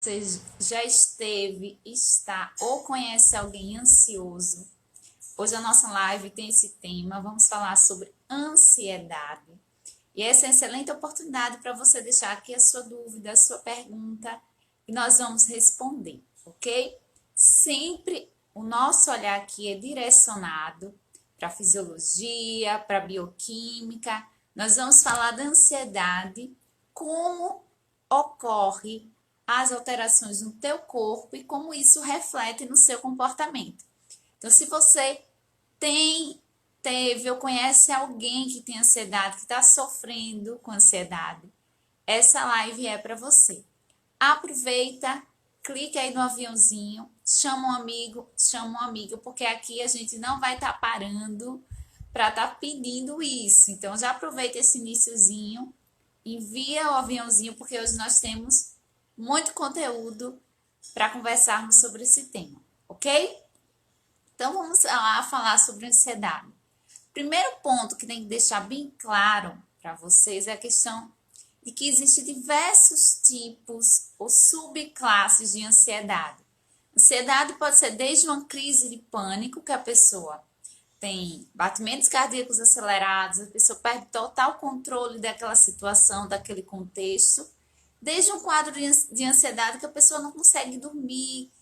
Você já esteve, está ou conhece alguém ansioso? Hoje a nossa live tem esse tema. Vamos falar sobre ansiedade. E essa é uma excelente oportunidade para você deixar aqui a sua dúvida, a sua pergunta, e nós vamos responder, ok? Sempre o nosso olhar aqui é direcionado para a fisiologia, para a bioquímica. Nós vamos falar da ansiedade, como ocorre as alterações no teu corpo e como isso reflete no seu comportamento. Então, se você teve ou conhece alguém que tem ansiedade, que está sofrendo com ansiedade, essa live é para você. Aproveita, clica aí no aviãozinho, chama um amigo, chama uma amiga, porque aqui a gente não vai estar parando para estar pedindo isso. Então, já aproveita esse iniciozinho, envia o aviãozinho, porque hoje nós temos muito conteúdo para conversarmos sobre esse tema, ok? Então, vamos lá falar sobre ansiedade. Primeiro ponto que tem que deixar bem claro para vocês é a questão de que existem diversos tipos ou subclasses de ansiedade. Ansiedade pode ser desde uma crise de pânico, que a pessoa tem batimentos cardíacos acelerados, a pessoa perde total controle daquela situação, daquele contexto, desde um quadro de ansiedade que a pessoa não consegue dormir,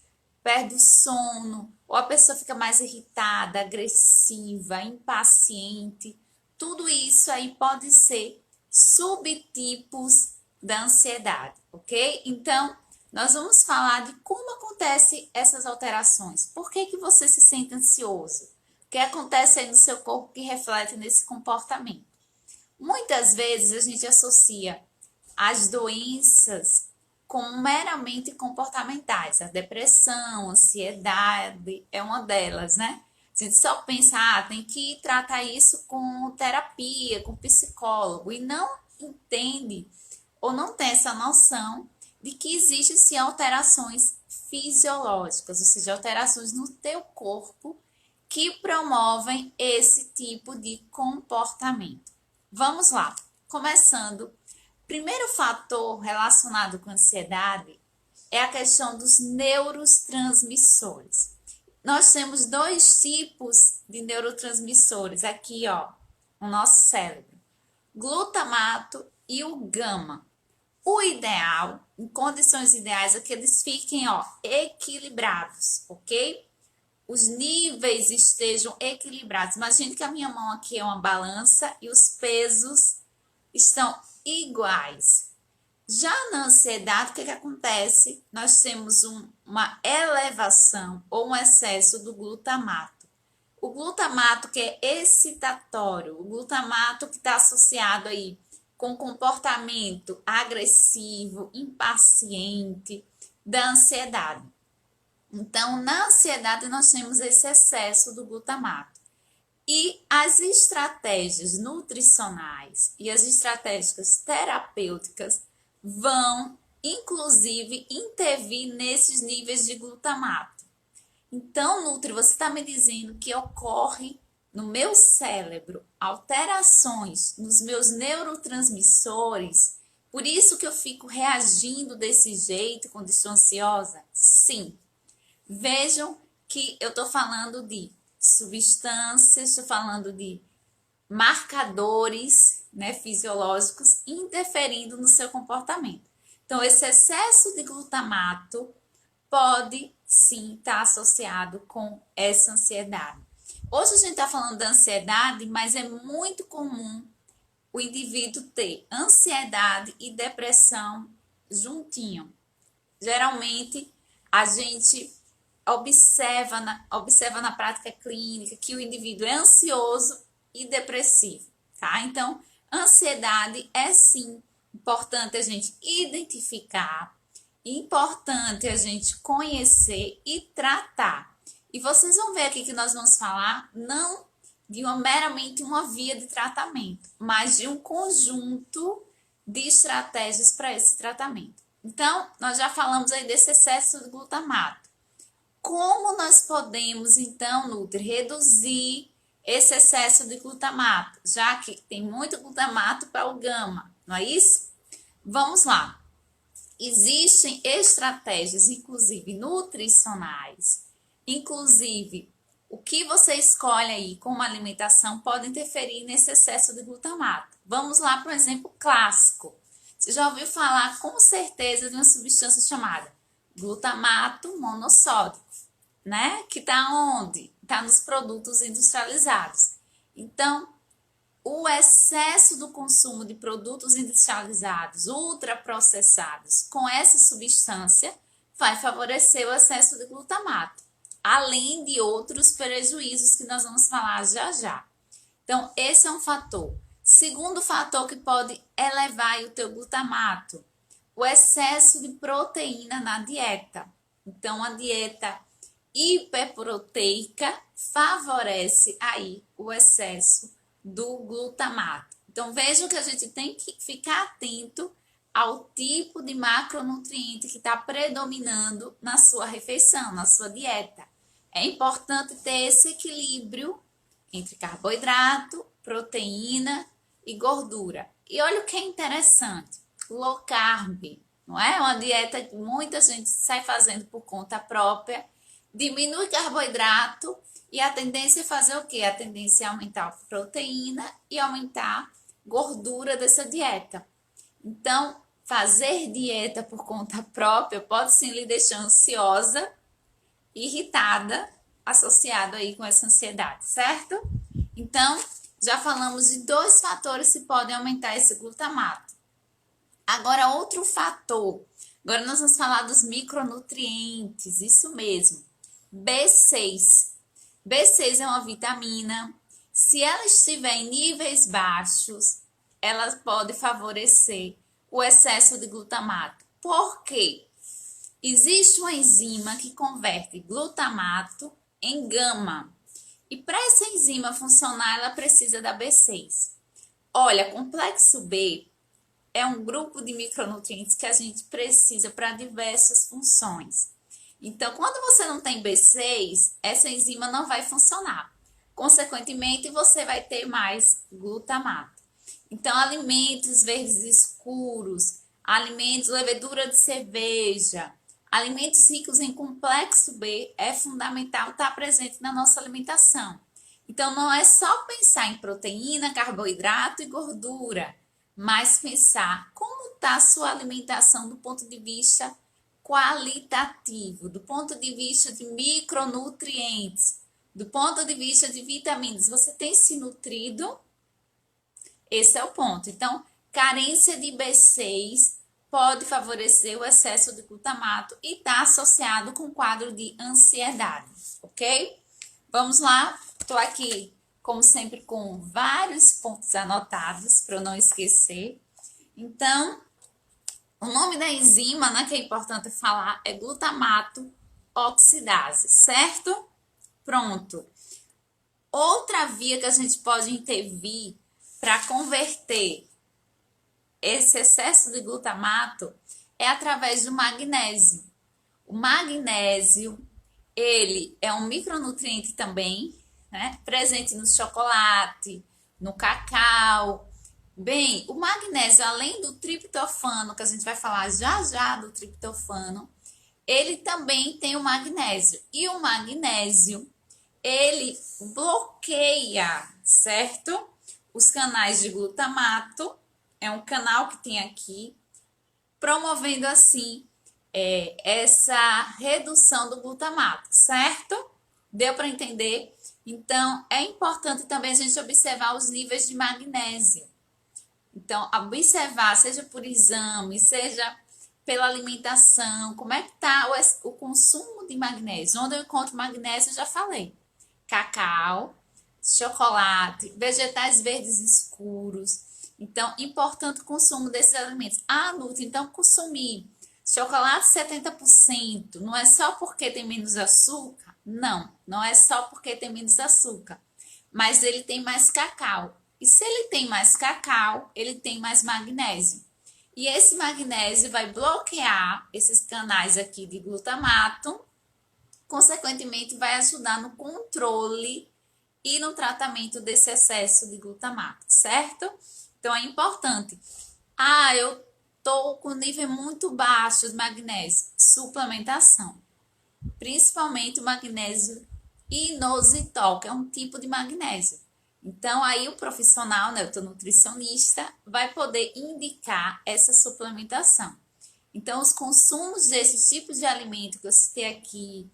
perde o sono, ou a pessoa fica mais irritada, agressiva, impaciente. Tudo isso aí pode ser subtipos da ansiedade, ok? Então, nós vamos falar de como acontecem essas alterações. Por que você se sente ansioso? O que acontece aí no seu corpo que reflete nesse comportamento? Muitas vezes a gente associa as doenças como meramente comportamentais. A depressão, a ansiedade é uma delas, né? A gente só pensa, tem que tratar isso com terapia, com psicólogo, e não entende ou não tem essa noção de que existem sim alterações fisiológicas, ou seja, alterações no teu corpo que promovem esse tipo de comportamento. Vamos lá, começando. Primeiro fator relacionado com ansiedade é a questão dos neurotransmissores. Nós temos dois tipos de neurotransmissores aqui, no nosso cérebro: glutamato e o gama. O ideal, em condições ideais, é que eles fiquem, equilibrados, ok? Os níveis estejam equilibrados. Imagine que a minha mão aqui é uma balança e os pesos estão iguais. Já na ansiedade, o que acontece? Nós temos uma elevação ou um excesso do glutamato. O glutamato que é excitatório, o glutamato que está associado aí com comportamento agressivo, impaciente, da ansiedade. Então, na ansiedade, nós temos esse excesso do glutamato. E as estratégias nutricionais e as estratégias terapêuticas vão, inclusive, intervir nesses níveis de glutamato. Então, Nutri, você está me dizendo que ocorre no meu cérebro alterações nos meus neurotransmissores, por isso que eu fico reagindo desse jeito quando estou ansiosa? Sim. Vejam que eu estou falando de substâncias, estou falando de marcadores, né, fisiológicos interferindo no seu comportamento. Então, esse excesso de glutamato pode sim estar associado com essa ansiedade. Hoje a gente está falando da ansiedade, mas é muito comum o indivíduo ter ansiedade e depressão juntinho. Geralmente, a gente observa na prática clínica que o indivíduo é ansioso e depressivo, tá? Então, ansiedade é sim importante a gente identificar, importante a gente conhecer e tratar. E vocês vão ver aqui que nós vamos falar não de meramente uma via de tratamento, mas de um conjunto de estratégias para esse tratamento. Então, nós já falamos aí desse excesso de glutamato. Como nós podemos, então, Nutri, reduzir esse excesso de glutamato, já que tem muito glutamato para o gama, não é isso? Vamos lá. Existem estratégias, inclusive nutricionais, inclusive o que você escolhe aí como alimentação pode interferir nesse excesso de glutamato. Vamos lá para um exemplo clássico. Você já ouviu falar com certeza de uma substância chamada glutamato monossódico, né? Que está onde? Está nos produtos industrializados. Então, o excesso do consumo de produtos industrializados, ultraprocessados, com essa substância, vai favorecer o excesso de glutamato, além de outros prejuízos que nós vamos falar já já. Então, esse é um fator. Segundo fator que pode elevar o teu glutamato, o excesso de proteína na dieta. Então, a dieta hiperproteica favorece aí o excesso do glutamato. Então, vejam que a gente tem que ficar atento ao tipo de macronutriente que está predominando na sua refeição, na sua dieta. É importante ter esse equilíbrio entre carboidrato, proteína e gordura. E olha o que é interessante, low carb, não é? Uma dieta que muita gente sai fazendo por conta própria, diminui carboidrato e a tendência é fazer o quê? A tendência é aumentar a proteína e aumentar a gordura dessa dieta. Então, fazer dieta por conta própria pode sim lhe deixar ansiosa, irritada, associado aí com essa ansiedade, certo? Então, já falamos de 2 fatores que podem aumentar esse glutamato. Agora, outro fator. Agora nós vamos falar dos micronutrientes, isso mesmo. B6. B6 é uma vitamina. Se ela estiver em níveis baixos, ela pode favorecer o excesso de glutamato. Por quê? Existe uma enzima que converte glutamato em gama. E para essa enzima funcionar, ela precisa da B6. Olha, complexo B é um grupo de micronutrientes que a gente precisa para diversas funções. Então, quando você não tem B6, essa enzima não vai funcionar. Consequentemente, você vai ter mais glutamato. Então, alimentos verdes escuros, alimentos, levedura de cerveja, alimentos ricos em complexo B é fundamental estar presente na nossa alimentação. Então, não é só pensar em proteína, carboidrato e gordura, mas pensar como está a sua alimentação do ponto de vista qualitativo, do ponto de vista de micronutrientes, do ponto de vista de vitaminas. Você tem se nutrido? Esse é o ponto. Então, carência de B6 pode favorecer o excesso de glutamato e está associado com o quadro de ansiedade, ok? Vamos lá, estou aqui, como sempre, com vários pontos anotados para eu não esquecer. Então, o nome da enzima, né, que é importante falar, é glutamato oxidase, certo? Pronto. Outra via que a gente pode intervir para converter esse excesso de glutamato é através do magnésio. O magnésio, ele é um micronutriente também, né? Presente no chocolate, no cacau. Bem, o magnésio, além do triptofano, que a gente vai falar já já do triptofano, ele também tem o magnésio. E o magnésio, ele bloqueia, certo? Os canais de glutamato. É um canal que tem aqui, promovendo assim essa redução do glutamato, certo? Deu para entender? Então, é importante também a gente observar os níveis de magnésio. Então, observar, seja por exame, seja pela alimentação, como é que está o consumo de magnésio. Onde eu encontro magnésio, eu já falei. Cacau, chocolate, vegetais verdes escuros. Então, importante o consumo desses alimentos. Ah, Nutri, então consumir chocolate 70%, não é só porque tem menos açúcar? Não, não é só porque tem menos açúcar, mas ele tem mais cacau. E se ele tem mais cacau, ele tem mais magnésio. E esse magnésio vai bloquear esses canais aqui de glutamato, consequentemente vai ajudar no controle e no tratamento desse excesso de glutamato, certo? Então, é importante. Ah, eu tô com nível muito baixo de magnésio, suplementação. Principalmente o magnésio inositol, que é um tipo de magnésio. Então, aí o profissional, né, o nutricionista, vai poder indicar essa suplementação. Então, os consumos desses tipos de alimento que eu citei aqui,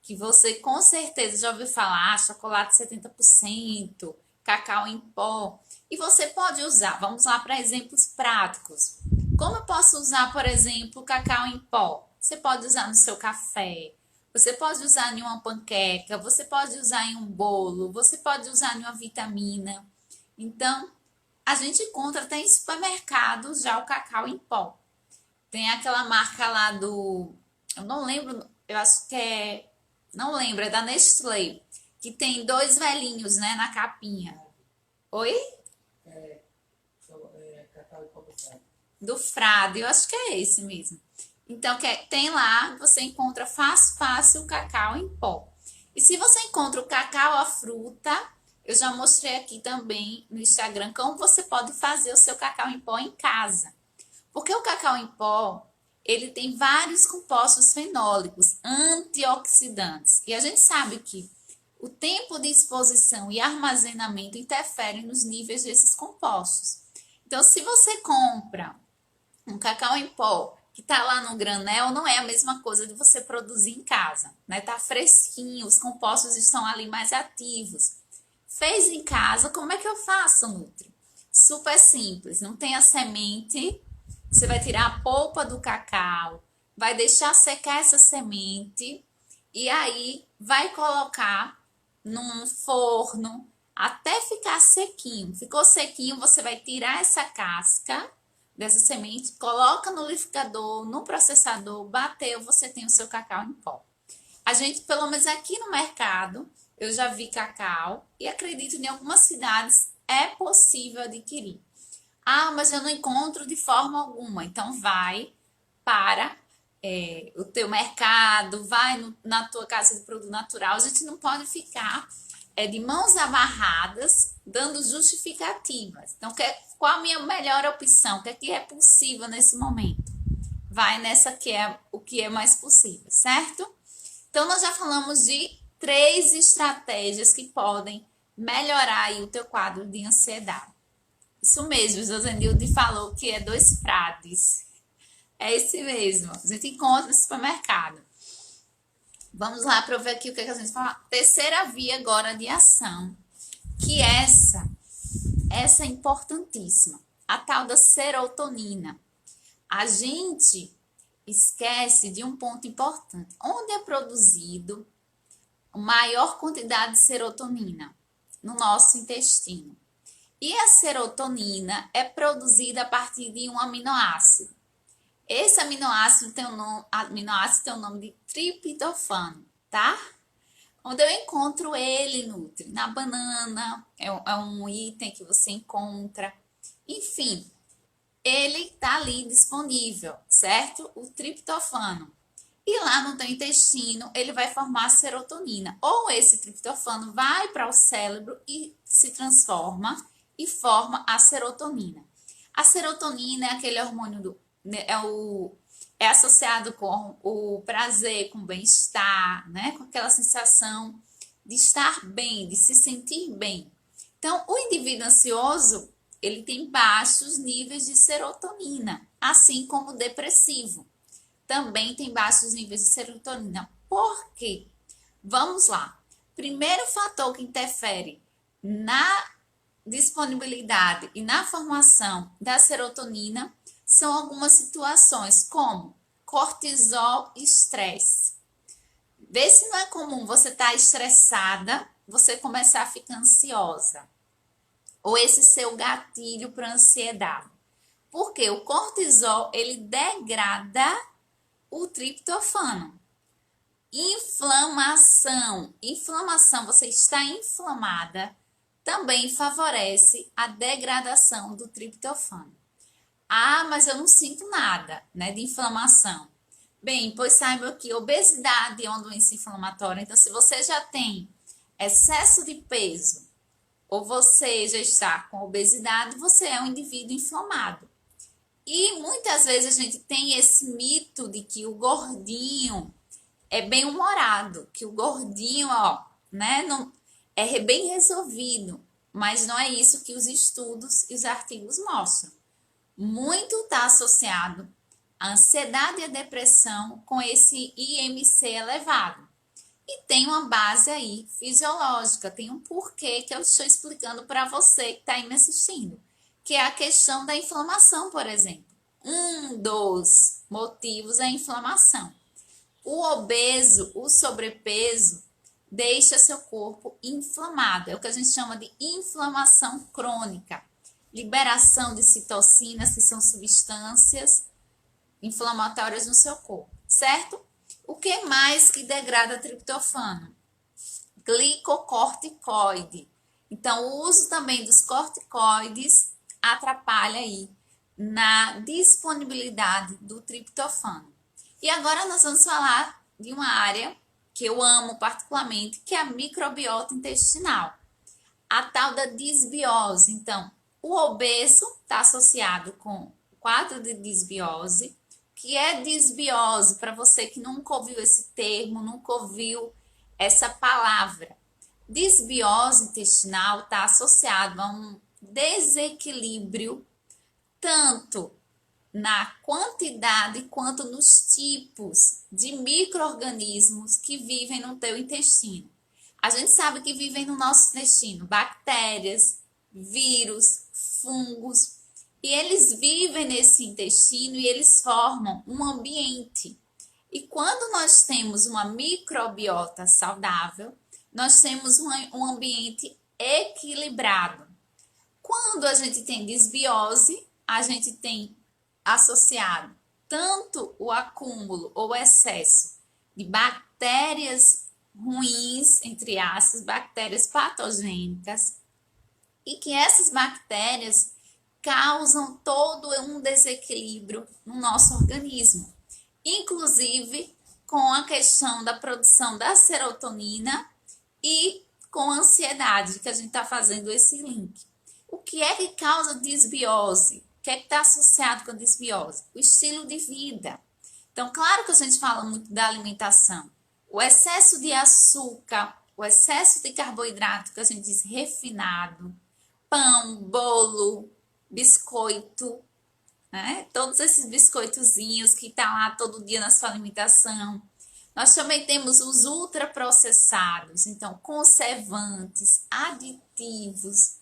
que você com certeza já ouviu falar, chocolate 70%, cacau em pó, e você pode usar, vamos lá para exemplos práticos. Como eu posso usar, por exemplo, cacau em pó? Você pode usar no seu café, você pode usar em uma panqueca, você pode usar em um bolo, você pode usar em uma vitamina. Então, a gente encontra até em supermercados já o cacau em pó. Tem aquela marca lá do... Eu não lembro, eu acho que é... Não lembro, é da Nestlé. Que tem dois velhinhos, né, na capinha. Oi? Cacau e pó do Frade. Do Frade, eu acho que é esse mesmo. Então, tem lá, você encontra fácil o cacau em pó. E se você encontra o cacau à fruta, eu já mostrei aqui também no Instagram como você pode fazer o seu cacau em pó em casa. Porque o cacau em pó, ele tem vários compostos fenólicos, antioxidantes. E a gente sabe que o tempo de exposição e armazenamento interferem nos níveis desses compostos. Então, se você compra um cacau em pó que tá lá no granel, não é a mesma coisa de você produzir em casa, né? Tá fresquinho, os compostos estão ali mais ativos. Fez em casa, como é que eu faço, Nutri? Super simples, não tem a semente, você vai tirar a polpa do cacau, vai deixar secar essa semente e aí vai colocar num forno até ficar sequinho. Ficou sequinho, você vai tirar essa casca dessa semente, coloca no liquidificador, no processador, bateu, você tem o seu cacau em pó. A gente, pelo menos aqui no mercado, eu já vi cacau e acredito em algumas cidades é possível adquirir. Ah, mas eu não encontro de forma alguma. Então vai para o teu mercado, vai na tua casa de produto natural. A gente não pode ficar de mãos amarradas, dando justificativas. Então, qual a minha melhor opção? O que é possível nesse momento? Vai nessa que é o que é mais possível, certo? Então, nós já falamos de 3 estratégias que podem melhorar aí o teu quadro de ansiedade. Isso mesmo, Josenilde falou que é 2 frades. É esse mesmo, a gente encontra no supermercado. Vamos lá para ver aqui o que a gente fala. Terceira via agora de ação, que essa é importantíssima, a tal da serotonina. A gente esquece de um ponto importante. Onde é produzido a maior quantidade de serotonina? No nosso intestino. E a serotonina é produzida a partir de um aminoácido. Esse aminoácido tem o nome de triptofano, tá? Onde eu encontro ele, Nutri? Na banana, é um item que você encontra. Enfim, ele tá ali disponível, certo? O triptofano. E lá no teu intestino, ele vai formar a serotonina. Ou esse triptofano vai para o cérebro e se transforma e forma a serotonina. A serotonina é aquele hormônio é associado com o prazer, com o bem-estar, né? Com aquela sensação de estar bem, de se sentir bem. Então, o indivíduo ansioso, ele tem baixos níveis de serotonina, assim como o depressivo. Também tem baixos níveis de serotonina. Por quê? Vamos lá. Primeiro fator que interfere na disponibilidade e na formação da serotonina são algumas situações, como cortisol e estresse. Vê se não é comum você estar estressada, você começar a ficar ansiosa. Ou esse seu gatilho para ansiedade. Porque o cortisol, ele degrada o triptofano. Inflamação. Inflamação, você está inflamada, também favorece a degradação do triptofano. Ah, mas eu não sinto nada, né, de inflamação. Bem, pois saiba que obesidade é uma doença inflamatória. Então, se você já tem excesso de peso ou você já está com obesidade, você é um indivíduo inflamado. E muitas vezes a gente tem esse mito de que o gordinho é bem-humorado, que o gordinho, ó, né, não, é bem resolvido, mas não é isso que os estudos e os artigos mostram. Muito está associado à ansiedade e à depressão com esse IMC elevado. E tem uma base aí fisiológica, tem um porquê que eu estou explicando para você que está aí me assistindo, que é a questão da inflamação, por exemplo. Um dos motivos é a inflamação. O obeso, o sobrepeso, deixa seu corpo inflamado. É o que a gente chama de inflamação crônica. Liberação de citocinas, que são substâncias inflamatórias no seu corpo, certo? O que mais que degrada triptofano? Glicocorticoide. Então, o uso também dos corticoides atrapalha aí na disponibilidade do triptofano. E agora nós vamos falar de uma área que eu amo particularmente, que é a microbiota intestinal. A tal da disbiose. Então, o obeso está associado com o quadro de disbiose. Que é disbiose, para você que nunca ouviu esse termo, nunca ouviu essa palavra. Disbiose intestinal está associado a um desequilíbrio tanto na quantidade quanto nos tipos de micro-organismos que vivem no teu intestino. A gente sabe que vivem no nosso intestino bactérias, vírus, fungos, e eles vivem nesse intestino e eles formam um ambiente. E quando nós temos uma microbiota saudável, nós temos um ambiente equilibrado. Quando a gente tem disbiose, a gente tem associado tanto o acúmulo ou excesso de bactérias ruins, entre aspas, bactérias patogênicas, e que essas bactérias causam todo um desequilíbrio no nosso organismo, inclusive com a questão da produção da serotonina e com a ansiedade, que a gente está fazendo esse link. O que é que causa disbiose? O que é que está associado com a disbiose? O estilo de vida. Então, claro que a gente fala muito da alimentação. O excesso de açúcar, o excesso de carboidrato, que a gente diz refinado, pão, bolo, biscoito, né? Todos esses biscoitozinhos que tá lá todo dia na sua alimentação. Nós também temos os ultraprocessados, então conservantes, aditivos.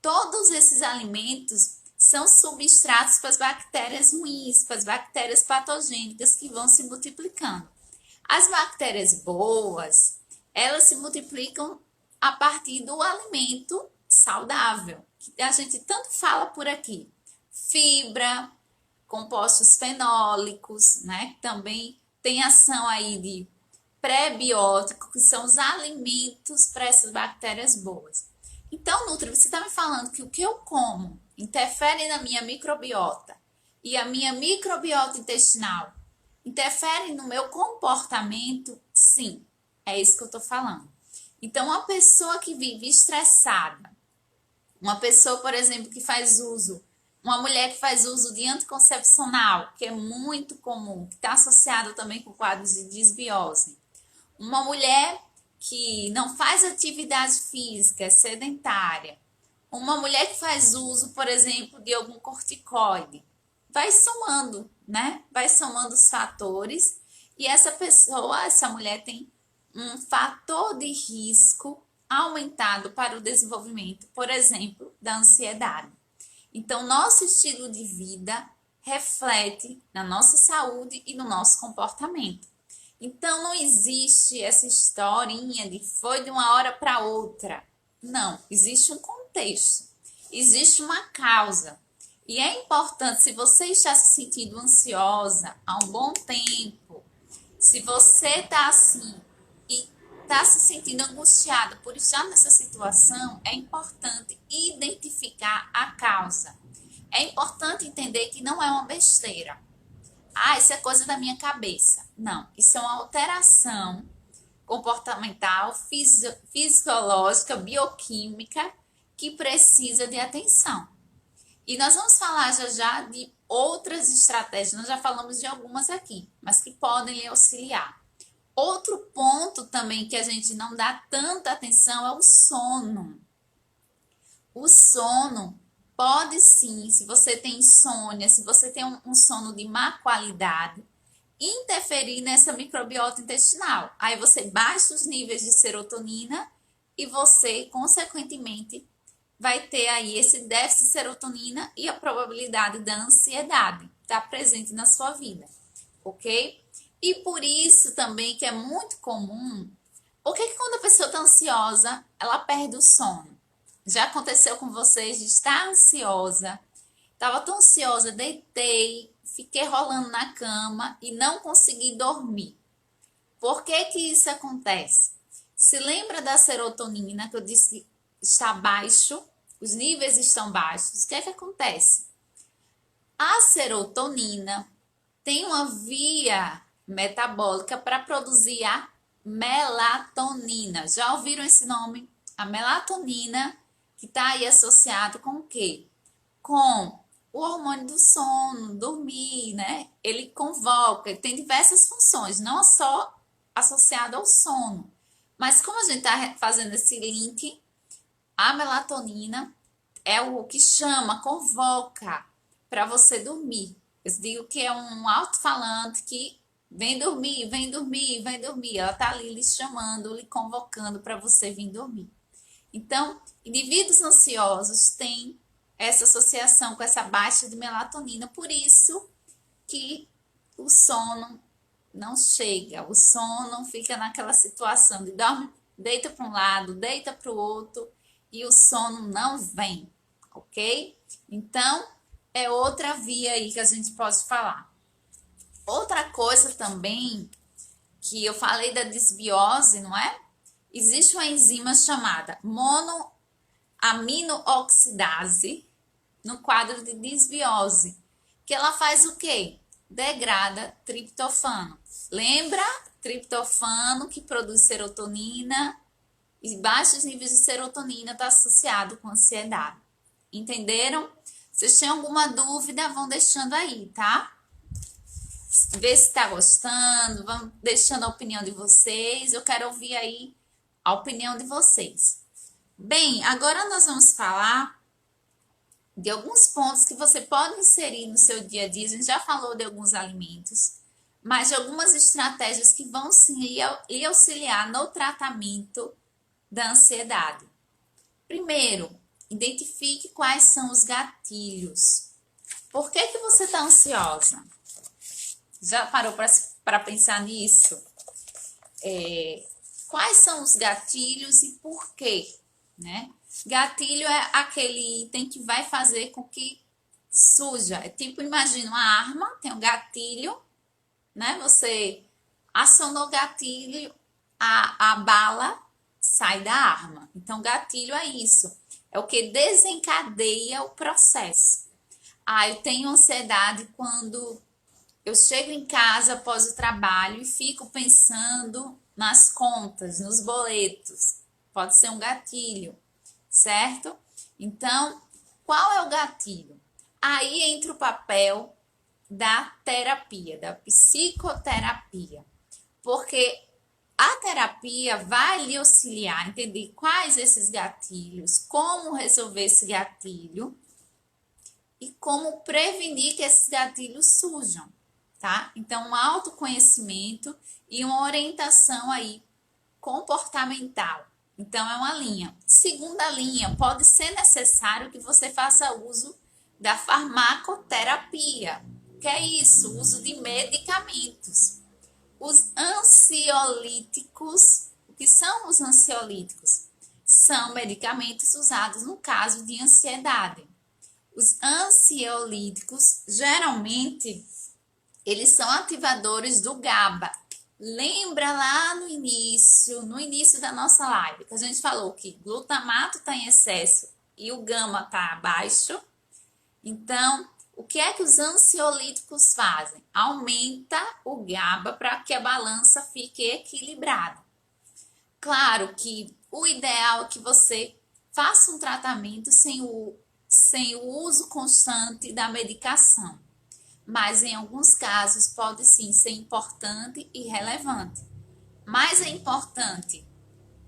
Todos esses alimentos são substratos para as bactérias ruins, para as bactérias patogênicas que vão se multiplicando. As bactérias boas, elas se multiplicam a partir do alimento saudável, que a gente tanto fala por aqui. Fibra, compostos fenólicos, né? Também tem ação aí de pré-biótico, que são os alimentos para essas bactérias boas. Então, Nutri, você está me falando que o que eu como interfere na minha microbiota e a minha microbiota intestinal interfere no meu comportamento? Sim, é isso que eu estou falando. Então, uma pessoa que vive estressada, uma pessoa, por exemplo, que faz uso, uma mulher que faz uso de anticoncepcional, que é muito comum, que está associado também com quadros de disbiose, uma mulher que não faz atividade física, é sedentária, uma mulher que faz uso, por exemplo, de algum corticoide, vai somando, né? Vai somando os fatores e essa pessoa, essa mulher tem um fator de risco aumentado para o desenvolvimento, por exemplo, da ansiedade. Então, nosso estilo de vida reflete na nossa saúde e no nosso comportamento. Então, não existe essa historinha de foi de uma hora para outra. Não, existe um contexto, existe uma causa. E é importante, se você está se sentindo ansiosa há um bom tempo, se você está assim e está se sentindo angustiada por estar nessa situação, é importante identificar a causa. É importante entender que não é uma besteira. Ah, isso é coisa da minha cabeça. Não, isso é uma alteração comportamental, fisiológica, bioquímica que precisa de atenção. E nós vamos falar já já de outras estratégias, nós já falamos de algumas aqui, mas que podem lhe auxiliar. Outro ponto também que a gente não dá tanta atenção é o sono. O sono pode sim, se você tem insônia, se você tem um sono de má qualidade, interferir nessa microbiota intestinal. Aí você baixa os níveis de serotonina e você, consequentemente, vai ter aí esse déficit de serotonina e a probabilidade da ansiedade estar presente na sua vida, ok? E por isso também que é muito comum, porque que quando a pessoa está ansiosa, ela perde o sono? Já aconteceu com vocês de estar ansiosa? Estava tão ansiosa, deitei, fiquei rolando na cama e não consegui dormir. Por que que isso acontece? Se lembra da serotonina que eu disse que está baixo, os níveis estão baixos. O que é que acontece? A serotonina tem uma via metabólica para produzir a melatonina. Já ouviram esse nome? A melatonina, que está aí associado com o quê? Com o hormônio do sono, dormir, né? Ele convoca, ele tem diversas funções, não só associado ao sono. Mas como a gente está fazendo esse link, a melatonina é o que chama, convoca para você dormir. Eu digo que é um alto-falante que vem dormir, vem dormir, vem dormir. Ela está ali lhe chamando, lhe convocando para você vir dormir. Então, indivíduos ansiosos têm essa associação com essa baixa de melatonina, por isso que o sono não chega, o sono fica naquela situação de dorme, deita para um lado, deita para o outro e o sono não vem, ok? Então, é outra via aí que a gente pode falar. Outra coisa também, que eu falei da desbiose, não é? Existe uma enzima chamada monoaminooxidase no quadro de desbiose, que ela faz o quê? Degrada triptofano. Lembra? Triptofano que produz serotonina e baixos níveis de serotonina está associado com ansiedade. Entenderam? Se têm alguma dúvida, vão deixando aí, tá? Vê se está gostando, vão deixando a opinião de vocês. Eu quero ouvir aí a opinião de vocês. Bem, agora nós vamos falar de alguns pontos que você pode inserir no seu dia a dia. A gente já falou de alguns alimentos, mas de algumas estratégias que vão sim lhe auxiliar no tratamento da ansiedade. Primeiro, identifique quais são os gatilhos. Por que que você está ansiosa? Já parou para pensar nisso? Quais são os gatilhos e por quê, né? Gatilho é aquele item que vai fazer com que suja. É tipo, imagina uma arma, tem um gatilho, né? Você acionou o gatilho, a bala sai da arma. Então, gatilho é isso. É o que desencadeia o processo. Eu tenho ansiedade quando eu chego em casa após o trabalho e fico pensando nas contas, nos boletos. Pode ser um gatilho, certo? Então, qual é o gatilho? Aí entra o papel da terapia, da psicoterapia. Porque a terapia vai lhe auxiliar a entender quais esses gatilhos, como resolver esse gatilho e como prevenir que esses gatilhos surjam, tá? Então, um autoconhecimento e uma orientação aí comportamental. Então, é uma linha. Segunda linha, pode ser necessário que você faça uso da farmacoterapia. Que é isso? O uso de medicamentos. Os ansiolíticos, o que são os ansiolíticos? São medicamentos usados no caso de ansiedade. Os ansiolíticos, geralmente, eles são ativadores do GABA. Lembra lá no início da nossa live, que a gente falou que glutamato está em excesso e o gama está baixo? Então, o que é que os ansiolíticos fazem? Aumenta o GABA para que a balança fique equilibrada. Claro que o ideal é que você faça um tratamento sem o uso constante da medicação, mas em alguns casos pode sim ser importante e relevante. Mas é importante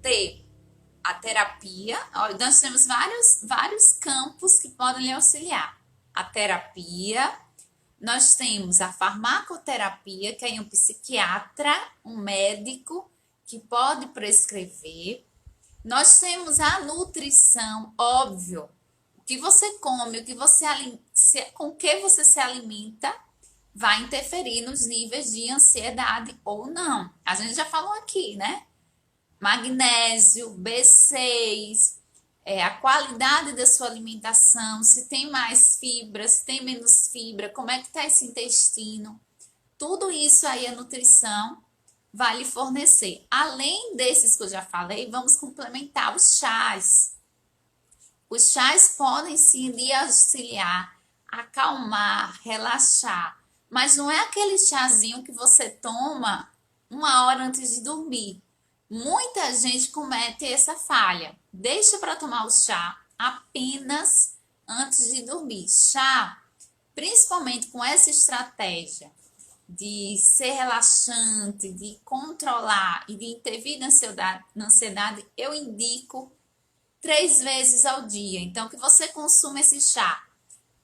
ter a terapia. Olha, nós temos vários campos que podem lhe auxiliar. A terapia, nós temos a farmacoterapia, que é um psiquiatra, um médico que pode prescrever. Nós temos a nutrição, óbvio. O que você come, o que você com o que você se alimenta vai interferir nos níveis de ansiedade ou não. A gente já falou aqui, né? Magnésio, B6, a qualidade da sua alimentação, se tem mais fibra, se tem menos fibra, como é que está esse intestino. Tudo isso aí a nutrição vai lhe fornecer. Além desses que eu já falei, vamos complementar os chás. Os chás podem sim lhe auxiliar, acalmar, relaxar, mas não é aquele chazinho que você toma 1 hora antes de dormir. Muita gente comete essa falha. Deixa para tomar o chá apenas antes de dormir. Chá, principalmente com essa estratégia de ser relaxante, de controlar e de intervir na ansiedade, eu indico 3 vezes ao dia. Então, que você consuma esse chá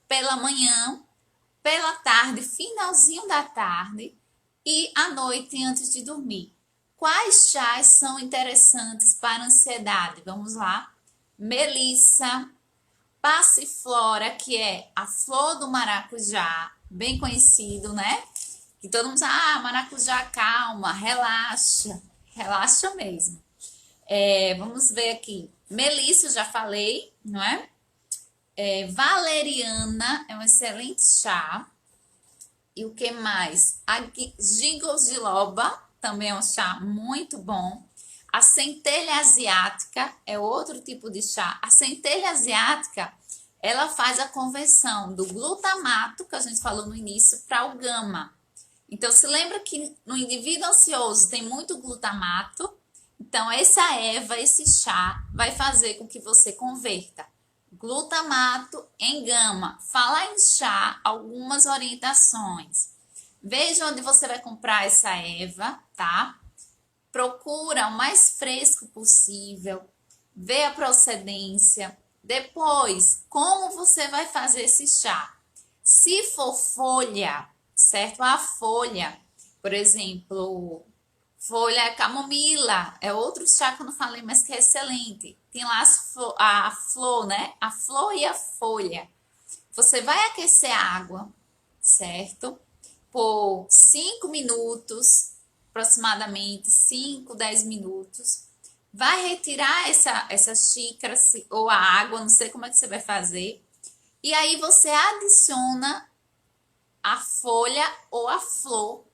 pela manhã, pela tarde, finalzinho da tarde e à noite antes de dormir. Quais chás são interessantes para ansiedade? Vamos lá. Melissa, passiflora, que é a flor do maracujá, bem conhecido, né? Que todo mundo diz, maracujá calma, relaxa, relaxa mesmo. Vamos ver aqui. Melissa, eu já falei, não é? Valeriana é um excelente chá. E o que mais? A ginkgo também é um chá muito bom. A centelha asiática é outro tipo de chá. A centelha asiática, ela faz a conversão do glutamato, que a gente falou no início, para o gama. Então, se lembra que no indivíduo ansioso tem muito glutamato? Então, essa erva, esse chá, vai fazer com que você converta glutamato em gama. Falar em chá, algumas orientações. Veja onde você vai comprar essa erva, tá? Procura o mais fresco possível. Vê a procedência. Depois, como você vai fazer esse chá? Se for folha, certo? A folha, por exemplo, folha camomila, é outro chá que eu não falei, mas que é excelente. Tem lá a flor, né? A flor e a folha. Você vai aquecer a água, certo? Por 5 minutos, aproximadamente 5, 10 minutos. Vai retirar essa xícara ou a água, não sei como é que você vai fazer. E aí você adiciona a folha ou a flor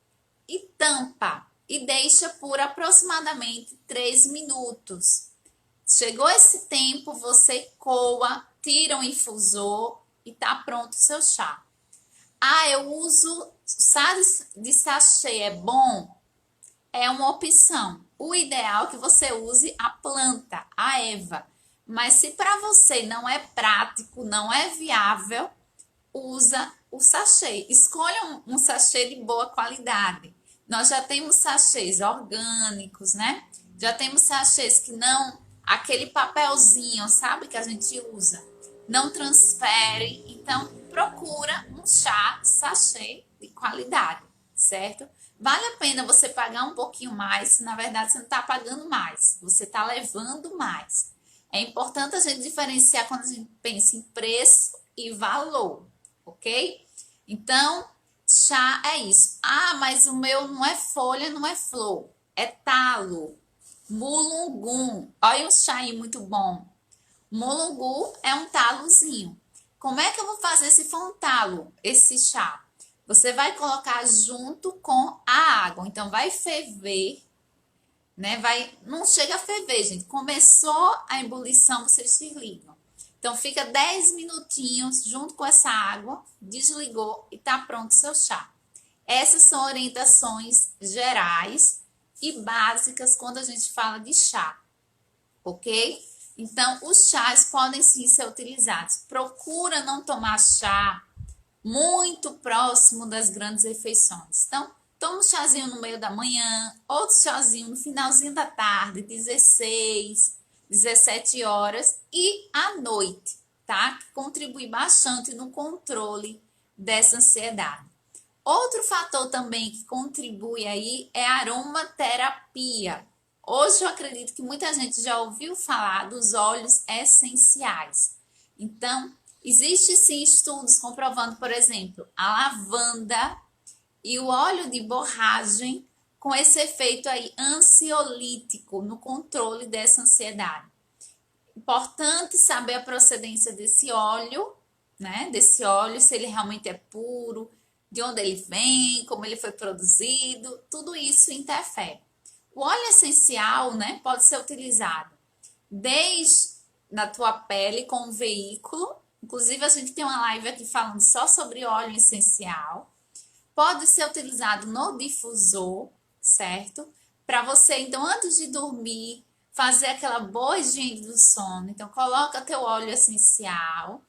e tampa. E deixa por aproximadamente 3 minutos. Chegou esse tempo, você coa, tira o infusor e tá pronto o seu chá. Eu uso chá de sachê, é bom? É uma opção. O ideal é que você use a planta, a erva. Mas se para você não é prático, não é viável, usa o sachê. Escolha um sachê de boa qualidade. Nós já temos sachês orgânicos, né? Já temos sachês que não, aquele papelzinho, sabe, que a gente usa, não transfere. Então, procura um chá sachê de qualidade, certo? Vale a pena você pagar um pouquinho mais, na verdade você não está pagando mais, você está levando mais. É importante a gente diferenciar quando a gente pensa em preço e valor, ok? Então, chá é isso. Mas o meu não é folha, não é flor, é talo, mulungu. Olha um chá aí muito bom. Mulungu é um talozinho. Como é que eu vou fazer se for um talo, esse chá? Você vai colocar junto com a água. Então, vai ferver, né? Não chega a ferver, gente. Começou a ebulição, vocês se ligam. Então, fica 10 minutinhos junto com essa água, desligou e tá pronto o seu chá. Essas são orientações gerais e básicas quando a gente fala de chá, ok? Então, os chás podem sim ser utilizados. Procura não tomar chá muito próximo das grandes refeições. Então, toma um chazinho no meio da manhã, outro chazinho no finalzinho da tarde, 16, 17 horas e à noite, tá? Que contribui bastante no controle dessa ansiedade. Outro fator também que contribui aí é a aromaterapia. Hoje eu acredito que muita gente já ouviu falar dos óleos essenciais. Então, existe sim estudos comprovando, por exemplo, a lavanda e o óleo de borragem com esse efeito aí ansiolítico no controle dessa ansiedade. Importante saber a procedência desse óleo, né? Desse óleo, se ele realmente é puro, de onde ele vem, como ele foi produzido, tudo isso interfere. O óleo essencial, né, pode ser utilizado desde na tua pele com um veículo. Inclusive, a gente tem uma live aqui falando só sobre óleo essencial. Pode ser utilizado no difusor, certo? Para você, então, antes de dormir, fazer aquela boa higiene do sono. Então, coloca teu óleo essencial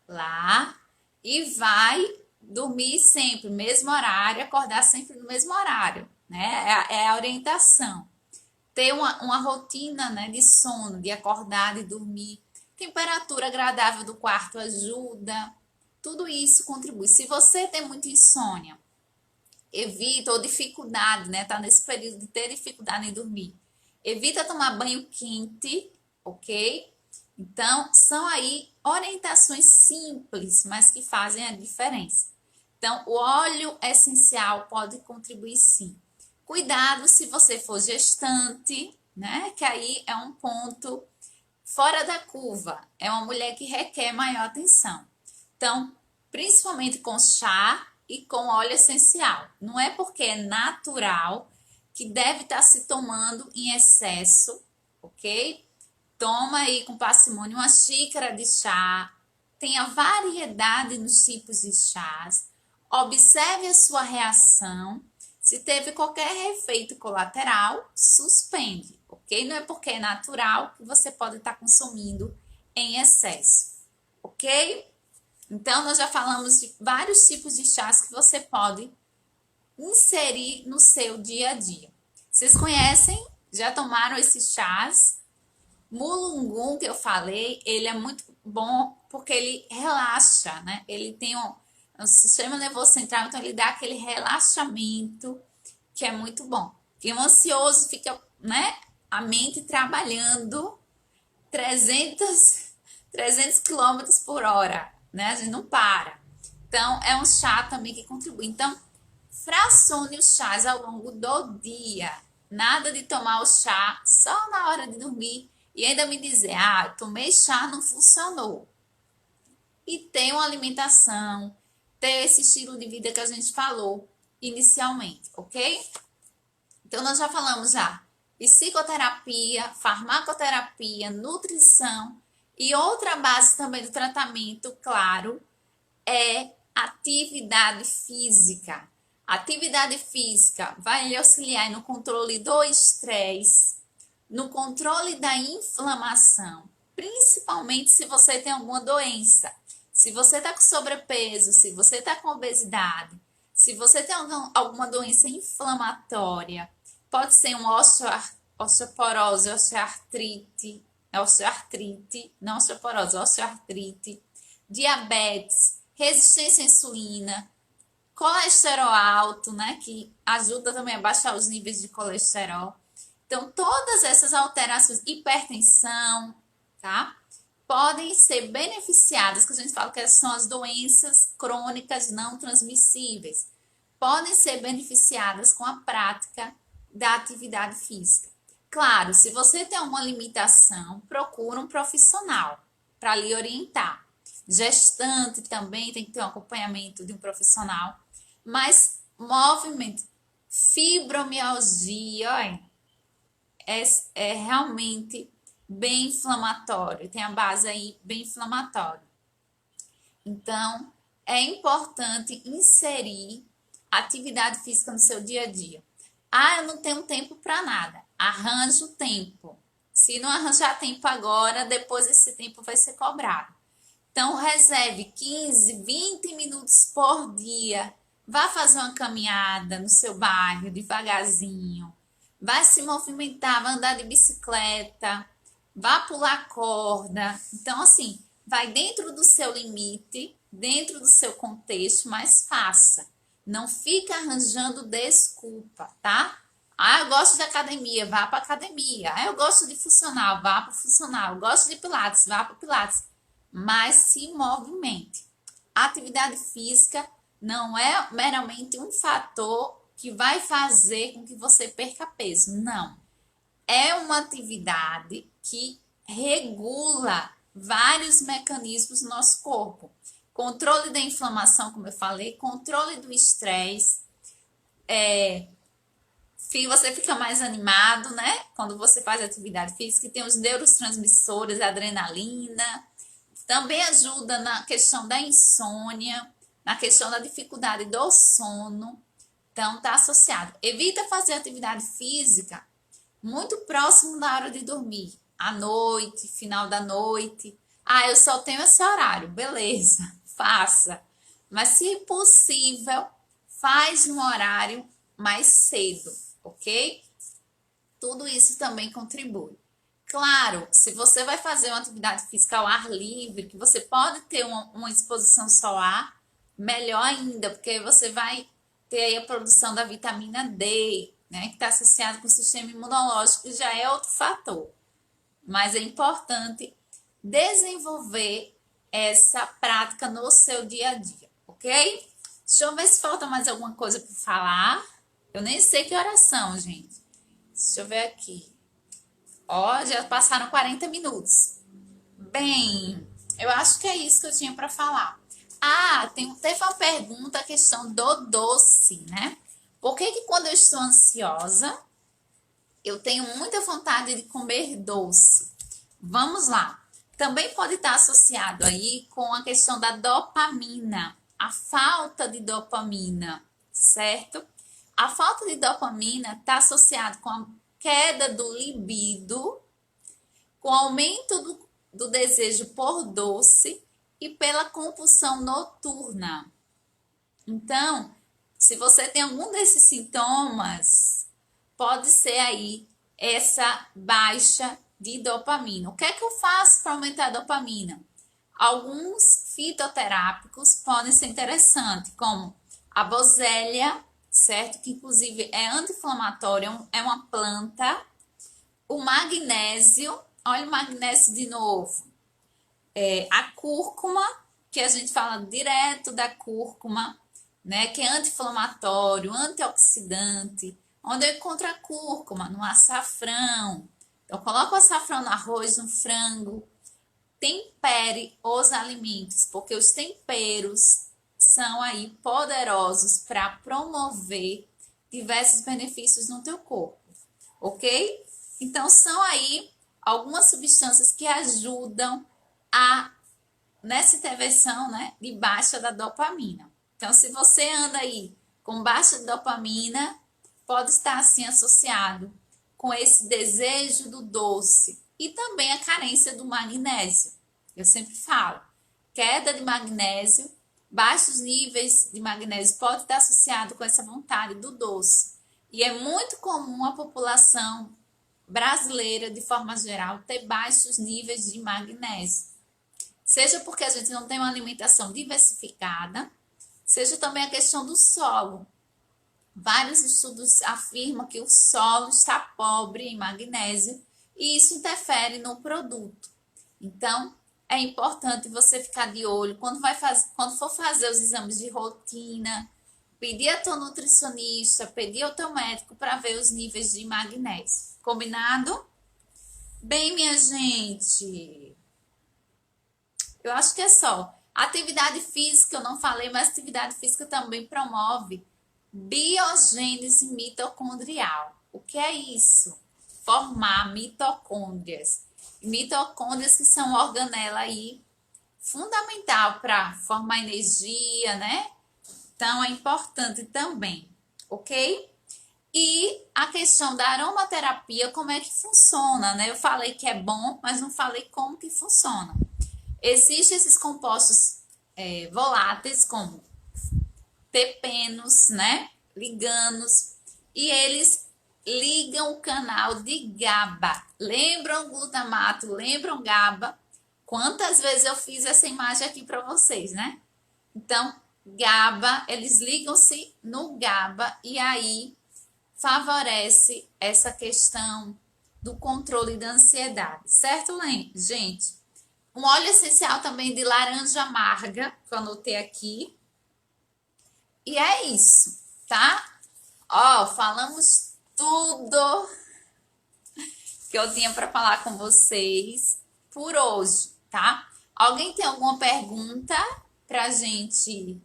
lá e vai dormir sempre, mesmo horário, acordar sempre no mesmo horário, né? É a orientação. Ter uma rotina, né, de sono, de acordar e dormir. Temperatura agradável do quarto ajuda. Tudo isso contribui. Se você tem muita insônia, evita, ou dificuldade, né? Tá nesse período de ter dificuldade em dormir. Evita tomar banho quente, ok? Então, são aí orientações simples, mas que fazem a diferença. Então, o óleo essencial pode contribuir sim. Cuidado se você for gestante, né? Que aí é um ponto fora da curva. É uma mulher que requer maior atenção. Então, principalmente com chá e com óleo essencial. Não é porque é natural que deve estar se tomando em excesso, ok? Toma aí com parcimônia uma xícara de chá. Tenha variedade nos tipos de chás. Observe a sua reação. Se teve qualquer efeito colateral, suspende, ok? Não é porque é natural que você pode estar consumindo em excesso, ok? Então, nós já falamos de vários tipos de chás que você pode inserir no seu dia a dia. Vocês conhecem? Já tomaram esses chás? Mulungun, que eu falei, ele é muito bom porque ele relaxa, né? Ele tem um sistema nervoso central, então ele dá aquele relaxamento que é muito bom. E o ansioso fica, né? A mente trabalhando 300 quilômetros por hora, né? A gente não para. Então, é um chá também que contribui. Então, fracione os chás ao longo do dia. Nada de tomar o chá só na hora de dormir e ainda me dizer, ah, tomei chá, não funcionou. E ter uma alimentação, ter esse estilo de vida que a gente falou inicialmente, ok? Então, nós já falamos já psicoterapia, farmacoterapia, nutrição e outra base também do tratamento, claro, é atividade física. Atividade física vai lhe auxiliar no controle do estresse, no controle da inflamação, principalmente se você tem alguma doença. Se você está com sobrepeso, se você está com obesidade, se você tem alguma doença inflamatória, pode ser uma osteoporose, osteoartrite, diabetes, resistência à insulina, colesterol alto, né, que ajuda também a baixar os níveis de colesterol. Então, todas essas alterações, hipertensão, tá? Podem ser beneficiadas, que a gente fala que são as doenças crônicas não transmissíveis. Podem ser beneficiadas com a prática da atividade física. Claro, se você tem uma limitação, procura um profissional para lhe orientar. Gestante também tem que ter um acompanhamento de um profissional. Mas movimento, fibromialgia, é realmente bem inflamatório, tem a base aí bem inflamatória. Então, é importante inserir atividade física no seu dia a dia. Ah, eu não tenho tempo para nada. Arranje o tempo. Se não arranjar tempo agora, depois esse tempo vai ser cobrado. Então, reserve 15, 20 minutos por dia. Vá fazer uma caminhada no seu bairro, devagarzinho. Vai se movimentar, vai andar de bicicleta, vá pular corda. Então, assim, vai dentro do seu limite, dentro do seu contexto, mas faça. Não fica arranjando desculpa, tá? Ah, eu gosto de academia, vá para academia. Ah, eu gosto de funcional, vá para funcional. Eu gosto de pilates, vá para pilates. Mas se movimente. A atividade física não é meramente um fator que vai fazer com que você perca peso. Não. É uma atividade que regula vários mecanismos do nosso corpo. Controle da inflamação, como eu falei, controle do estresse, você fica mais animado, né? Quando você faz atividade física, tem os neurotransmissores, a adrenalina, também ajuda na questão da insônia, na questão da dificuldade do sono. Então, está associado. Evita fazer atividade física muito próximo da hora de dormir. À noite, final da noite. Ah, eu só tenho esse horário. Beleza, faça. Mas, se possível, faz no horário mais cedo, ok? Tudo isso também contribui. Claro, se você vai fazer uma atividade física ao ar livre, que você pode ter uma exposição solar, melhor ainda, porque você vai ter aí a produção da vitamina D, né, que está associado com o sistema imunológico, que já é outro fator. Mas é importante desenvolver essa prática no seu dia a dia, ok? Deixa eu ver se falta mais alguma coisa para falar. Eu nem sei que horas são, gente. Deixa eu ver aqui. Ó, já passaram 40 minutos. Bem, eu acho que é isso que eu tinha para falar. Ah, teve uma pergunta, a questão do doce, né? Por que que quando eu estou ansiosa, eu tenho muita vontade de comer doce? Vamos lá. Também pode estar associado aí com a questão da dopamina, a falta de dopamina, certo? A falta de dopamina está associada com a queda do libido, com o aumento do desejo por doce e pela compulsão noturna. Então, se você tem algum desses sintomas, pode ser aí essa baixa de dopamina. O que é que eu faço para aumentar a dopamina? Alguns fitoterápicos podem ser interessantes, como a bosélia, certo? Que inclusive é anti-inflamatório, é uma planta. O magnésio, olha o magnésio de novo. A cúrcuma, que a gente fala direto da cúrcuma, né? Que é anti-inflamatório, antioxidante. Onde eu encontro a cúrcuma? No açafrão. Então, coloca o açafrão no arroz, no frango. Tempere os alimentos, porque os temperos são aí poderosos para promover diversos benefícios no teu corpo, ok? Então, são aí algumas substâncias que ajudam nessa intervenção, né, de baixa da dopamina. Então, se você anda aí com baixa dopamina, pode estar assim associado com esse desejo do doce e também a carência do magnésio. Eu sempre falo, queda de magnésio, baixos níveis de magnésio pode estar associado com essa vontade do doce. E é muito comum a população brasileira, de forma geral, ter baixos níveis de magnésio. Seja porque a gente não tem uma alimentação diversificada, seja também a questão do solo. Vários estudos afirmam que o solo está pobre em magnésio e isso interfere no produto. Então, é importante você ficar de olho quando for fazer os exames de rotina, pedir ao teu nutricionista, pedir ao teu médico para ver os níveis de magnésio. Combinado? Bem, minha gente, eu acho que é só. Atividade física, eu não falei, mas atividade física também promove biogênese mitocondrial. O que é isso? Formar mitocôndrias. Mitocôndrias que são organela aí fundamental para formar energia, né? Então é importante também, ok? E a questão da aromaterapia, como é que funciona, né? Eu falei que é bom, mas não falei como que funciona. Existem esses compostos voláteis como terpenos, né? Liganos, e eles ligam o canal de GABA. Lembram glutamato? Lembram GABA? Quantas vezes eu fiz essa imagem aqui para vocês, né? Então, GABA, eles ligam-se no GABA e aí favorece essa questão do controle da ansiedade, certo, gente? Um óleo essencial também de laranja amarga, que eu anotei aqui. E é isso, tá? Ó, falamos tudo que eu tinha para falar com vocês por hoje, tá? Alguém tem alguma pergunta pra gente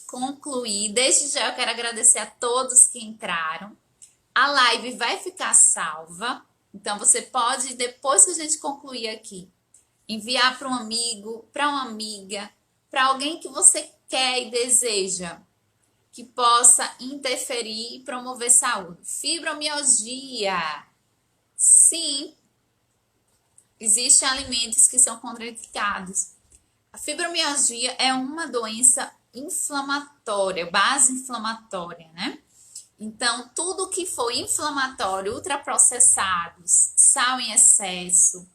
concluir? Desde já eu quero agradecer a todos que entraram. A live vai ficar salva, então você pode, depois que a gente concluir aqui, enviar para um amigo, para uma amiga, para alguém que você quer e deseja que possa interferir e promover saúde. Fibromialgia. Sim, existem alimentos que são contraindicados. A fibromialgia é uma doença inflamatória, base inflamatória, né? Então, tudo que for inflamatório, ultraprocessados, sal em excesso,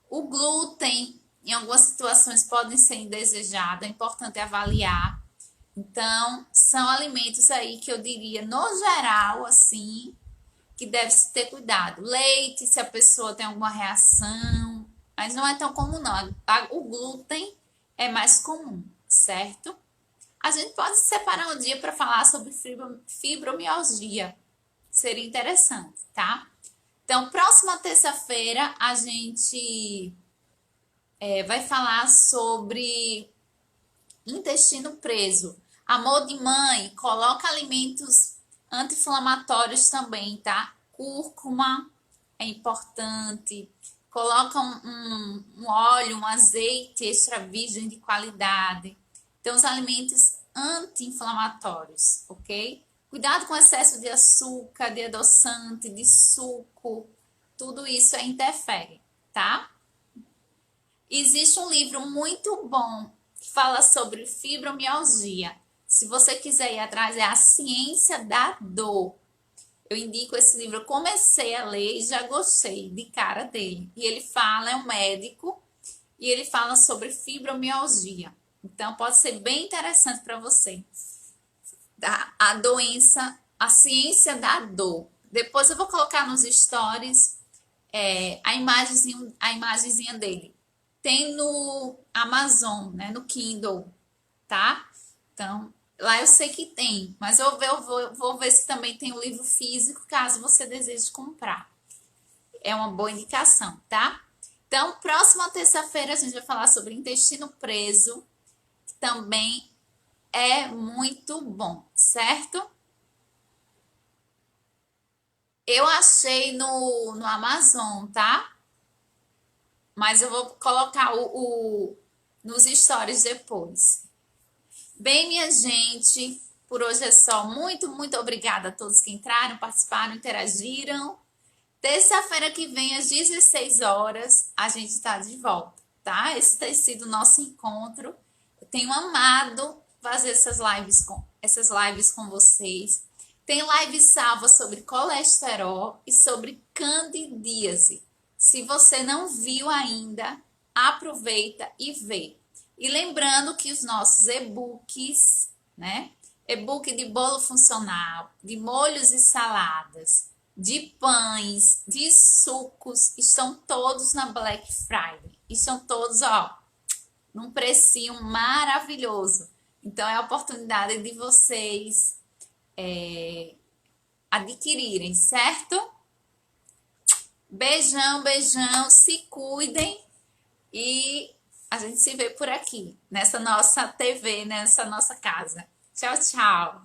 o glúten, em algumas situações, podem ser indesejados, é importante avaliar. Então, são alimentos aí que eu diria, no geral, assim, que deve-se ter cuidado. Leite, se a pessoa tem alguma reação, mas não é tão comum, não. O glúten é mais comum, certo? A gente pode separar um dia para falar sobre fibromialgia. Seria interessante, tá? Então, próxima terça-feira, a gente vai falar sobre intestino preso. Amor de mãe, coloca alimentos anti-inflamatórios também, tá? Cúrcuma é importante. Coloca um óleo, um azeite extra virgem de qualidade. Então, os alimentos anti-inflamatórios, ok? Cuidado com excesso de açúcar, de adoçante, de suco. Tudo isso interfere, tá? Existe um livro muito bom que fala sobre fibromialgia. Se você quiser ir atrás, é A Ciência da Dor. Eu indico esse livro. Eu comecei a ler e já gostei de cara dele. E ele fala, é um médico, e ele fala sobre fibromialgia. Então, pode ser bem interessante para você. A doença, a ciência da dor. Depois eu vou colocar nos stories a imagenzinha dele. Tem no Amazon, né, no Kindle, tá? Então, lá eu sei que tem, mas eu vou ver se também tem o livro físico, caso você deseje comprar. É uma boa indicação, tá? Então, próxima terça-feira a gente vai falar sobre intestino preso, que também é muito bom, certo? Eu achei no Amazon, tá? Mas eu vou colocar nos stories depois. Bem, minha gente, por hoje é só. Muito, muito obrigada a todos que entraram, participaram, interagiram. Terça-feira que vem, às 16 horas, a gente está de volta, tá? Esse tem sido o nosso encontro. Eu tenho amado fazer essas lives com vocês. Tem live salva sobre colesterol e sobre candidíase. Se você não viu ainda, aproveita e vê. E lembrando que os nossos e-books, né? E-book de bolo funcional, de molhos e saladas, de pães, de sucos, estão todos na Black Friday. Estão todos, ó, num precinho maravilhoso. Então, é a oportunidade de vocês adquirirem, certo? Beijão, beijão, se cuidem e a gente se vê por aqui, nessa nossa TV, nessa nossa casa. Tchau, tchau!